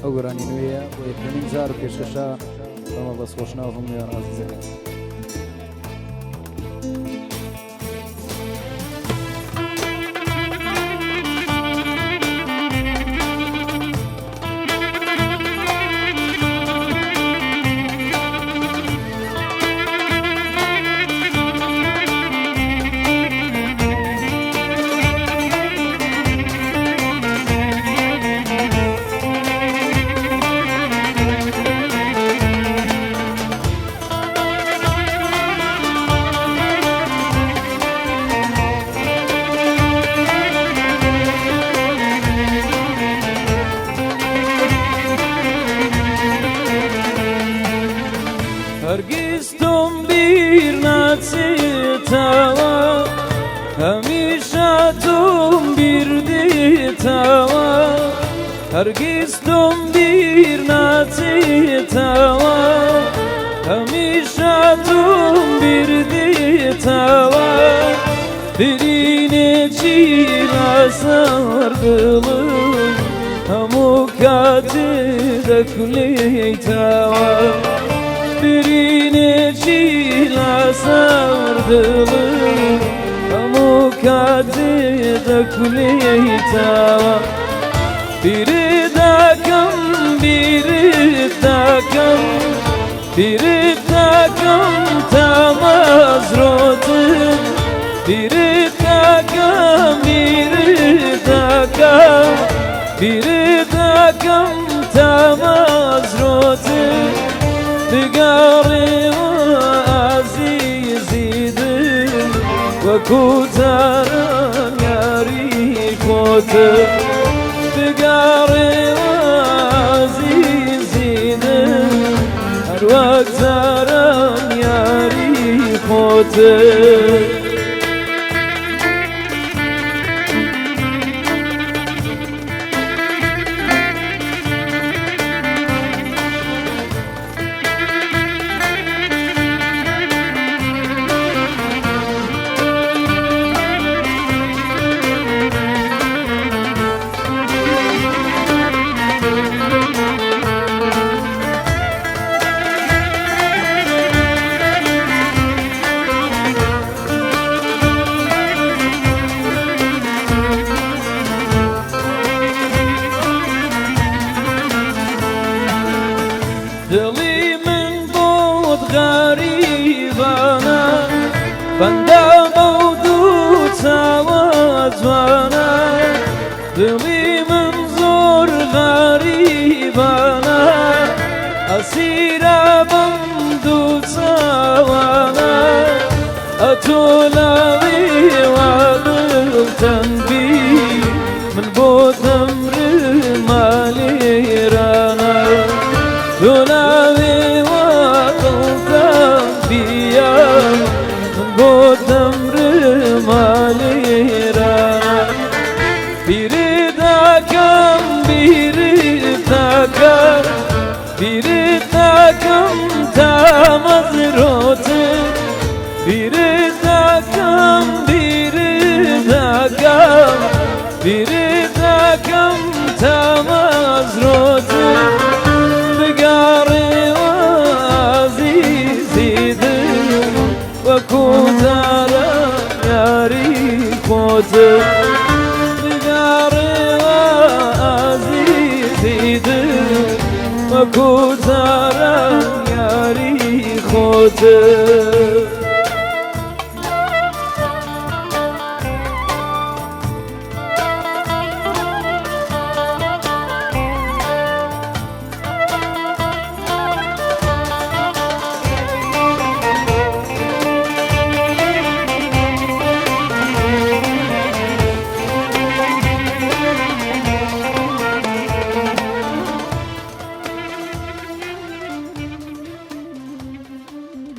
ئەو گۆرانی نوێیە بۆ یەکەمین جار پێشکەشە بەمە بەسخۆشناو هەموویان ئازیزەکان. هەرگیز تۆم بیر ناچێتەوە هەمیشە تۆم بیر دێتەوە هەرگیز تۆم بیر ناچێتەوە هەمیشە تۆم بیر دێتەوە برینێکی لەسەر دڵم هەموو کاتێ دەکولێیتەوە برینێکی لەسەر دڵم هەموو کاتێ دەکولێیتەوە بیرت دەکەم بیرت دەکەم بیرت دەکەم تا مەزرۆتم بیرت دەکەم بیرت دەکەم بیرت دەکەم تا مەزرۆتم دگەڕێوە ئازیزی دل وەکو جاران یاری خۆتم دگەڕێوە ئازیزی دل هەر وەک جاران یاری خۆتم دڵی من بۆت غەریبانە بەندە بەو دوو چاوە جوانە دڵی من زۆر غەریبانە ئەسیرە بەم دوو چاوانە ئەتۆ لەوێوە دڵتەنگی من بۆ دەمرمە لێرانە دۆلاوێوە دڵتەنگ بیە من بۆ دەمرمە لێرانە بیرت دەکەم بیرت دەکەم بیرت دەکەم تا مەزرۆتم بیرت دەکەم بیرت دەکەم بیرت دەکەم تا مەزرۆتم دگەڕێوە ئازیزی دڵ وەکو جاران یاری خۆتم دگەڕێوە ئازیزی دڵ وەکو جاران یاری خۆتم